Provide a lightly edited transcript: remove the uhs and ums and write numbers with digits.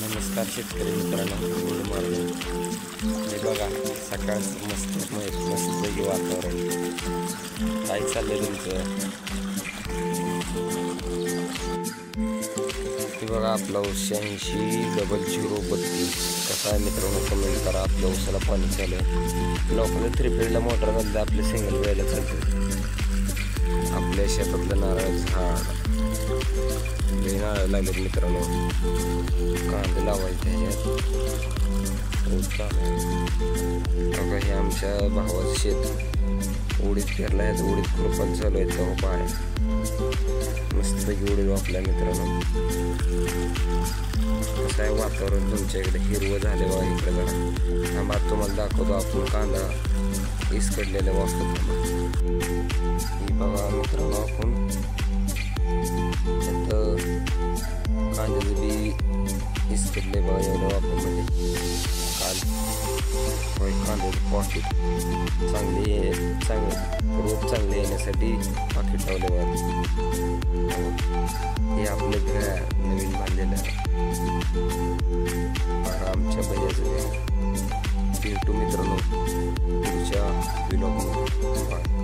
नमस्कार शेतकरी मित्रांनो, गुड मॉर्निंग. हे बघा सकाळचं मस्तपैकी वातावरण. काय चाललंय तुमचं? हे बघा आपला 860032 कसा आहे मित्रांनो, कमेंट करा. आपल्या उसाला पाणी चालू आहे. लोकांना 3 फील्डला मोटर घालते, आपले सिंगल वेळेला चालते. आपल्या शेतातलं नारळ झाड नारळ लागलेत मित्रांनो. कांदे लावायचे ह्याच्यात. बघा हे आमच्या भावाचं शेत. उडीद पेरला आहे, उडीद खुरपण चालू आहे. तो पाय मस्तपैकी उडीद वापलाय मित्रांनो. कसं आहे वातावरण तुमच्या इकडे? हिरवं झाले बघा इकडे. जरा थांबा तुम्हाला दाखवतो आपण कांदा इसकडलेला वापरतो. ही बघा मित्रांनो, आपण कांद्याचं बी इसकडले बघा एवढं वापरमध्ये. काल कांद्याचं पॉकेट चांगले रोप चांगले येण्यासाठी पाकिट लावले बघा. हे आपलं घर नवीन बांधलेलं आहे बघा आमच्या भैयाचं घर. भेटू मित्रांनो पुढच्या व्लॉगमध्ये.